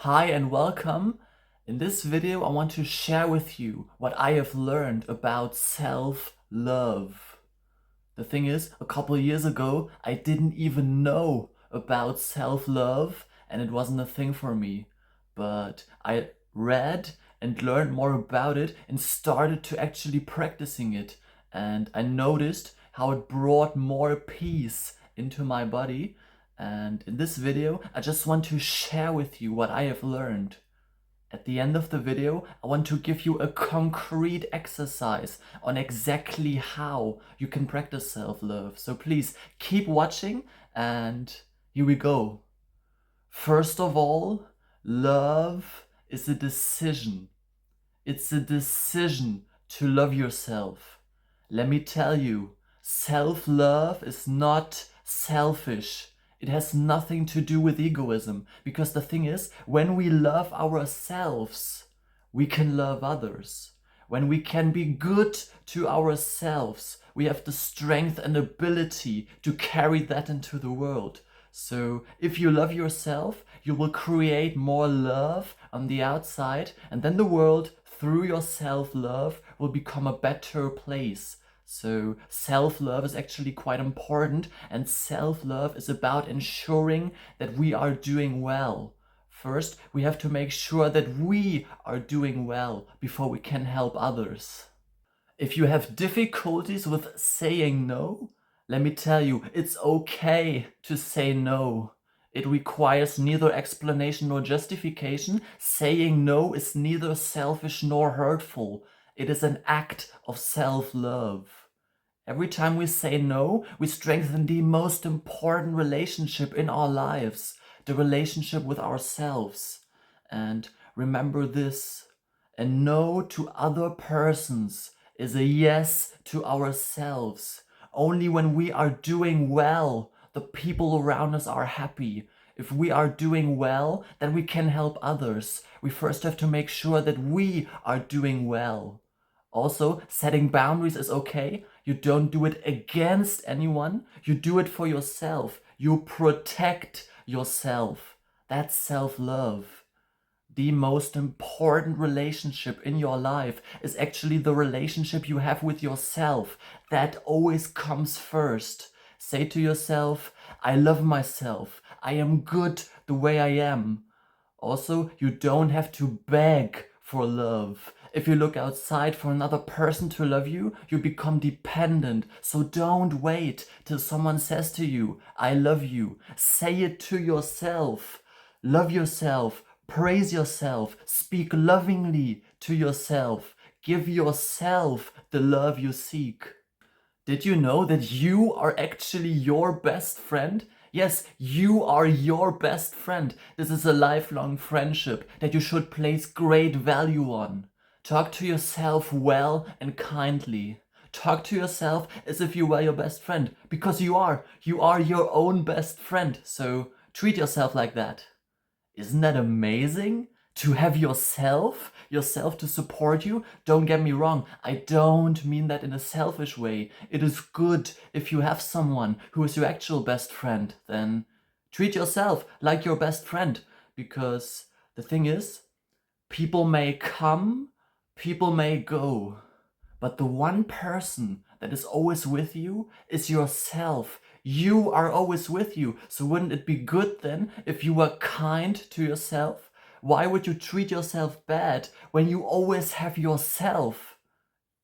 Hi and welcome. In this video, I want to share with you what I have learned about self-love. The thing is, a couple years ago, I didn't even know about self-love and it wasn't a thing for me. But I read and learned more about it and started to actually practicing it. And I noticed how it brought more peace into my body. And in this video, I just want to share with you what I have learned. At the end of the video, I want to give you a concrete exercise on exactly how you can practice self-love. So please keep watching and here we go. First of all, love is a decision. It's a decision to love yourself. Let me tell you, self-love is not selfish. It has nothing to do with egoism. Because the thing is, when we love ourselves, we can love others. When we can be good to ourselves, we have the strength and ability to carry that into the world. So if you love yourself, you will create more love on the outside, and then the world, through your self-love, will become a better place. So self-love is actually quite important, and self-love is about ensuring that we are doing well. First, we have to make sure that we are doing well before we can help others. If you have difficulties with saying no, let me tell you, it's okay to say no. It requires neither explanation nor justification. Saying no is neither selfish nor hurtful. It is an act of self-love. Every time we say no, we strengthen the most important relationship in our lives, the relationship with ourselves. And remember this, a no to other persons is a yes to ourselves. Only when we are doing well, the people around us are happy. If we are doing well, then we can help others. We first have to make sure that we are doing well. Also, setting boundaries is okay. You don't do it against anyone. You do it for yourself. You protect yourself. That's self-love. The most important relationship in your life is actually the relationship you have with yourself. That always comes first. Say to yourself, I love myself. I am good the way I am. Also, you don't have to beg for love. If you look outside for another person to love you, you become dependent. So don't wait till someone says to you, I love you. Say it to yourself. Love yourself. Praise yourself. Speak lovingly to yourself. Give yourself the love you seek. Did you know that you are actually your best friend? Yes, you are your best friend. This is a lifelong friendship that you should place great value on. Talk to yourself well and kindly. Talk to yourself as if you were your best friend, because you are. You are your own best friend, so treat yourself like that. Isn't that amazing? To have yourself to support you. Don't get me wrong, I don't mean that in a selfish way. It is good if you have someone who is your actual best friend, then treat yourself like your best friend. Because the thing is, people may come, people may go, but the one person that is always with you is yourself. You are always with you. So wouldn't it be good then if you were kind to yourself? Why would you treat yourself bad when you always have yourself?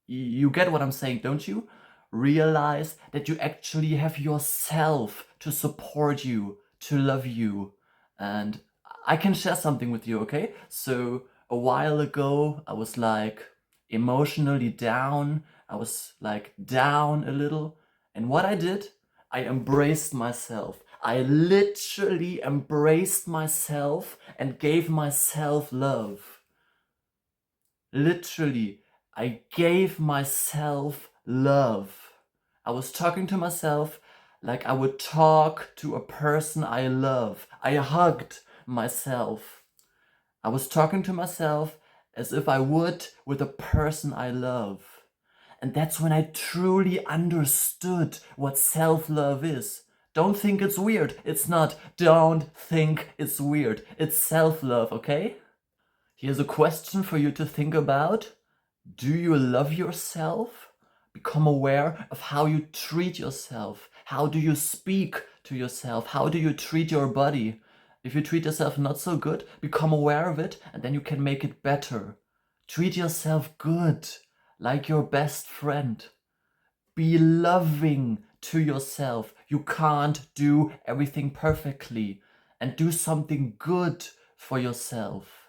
You get what I'm saying, don't you? Realize that you actually have yourself to support you, to love you. And I can share something with you, okay? So a while ago, I was like emotionally down. I was like down a little. And what I did, I embraced myself. I literally embraced myself and gave myself love. Literally, I gave myself love. I was talking to myself like I would talk to a person I love. I hugged myself. I was talking to myself as if I would with a person I love. And that's when I truly understood what self-love is. Don't think it's weird. It's not. Don't think it's weird. It's self-love, okay? Here's a question for you to think about. Do you love yourself? Become aware of how you treat yourself. How do you speak to yourself? How do you treat your body? If you treat yourself not so good, become aware of it and then you can make it better. Treat yourself good, like your best friend. Be loving to yourself. You can't do everything perfectly, and do something good for yourself.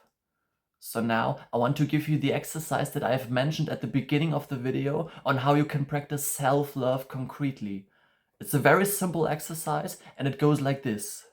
So now I want to give you the exercise that I have mentioned at the beginning of the video on how you can practice self-love concretely. It's a very simple exercise and it goes like this.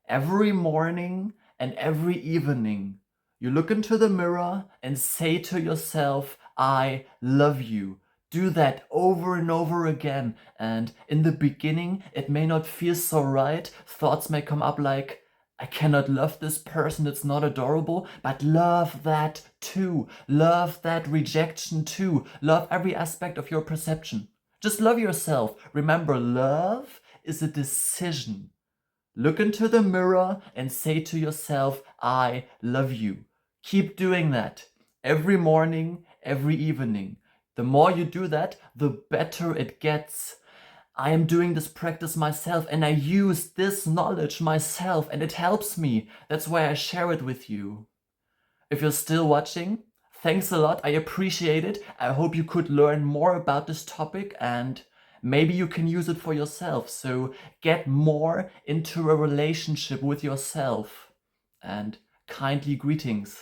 Every morning and every evening, you look into the mirror and say to yourself, I love you. Do that over and over again. And in the beginning, it may not feel so right. Thoughts may come up like, I cannot love this person, it's not adorable, but love that too. Love that rejection too. Love every aspect of your perception. Just love yourself. Remember, love is a decision. Look into the mirror and say to yourself, I love you. Keep doing that every morning, every evening. The more you do that, the better it gets. I am doing this practice myself and I use this knowledge myself and it helps me. That's why I share it with you. If you're still watching, thanks a lot. I appreciate it. I hope you could learn more about this topic and maybe you can use it for yourself. So get more into a relationship with yourself. And kindly greetings.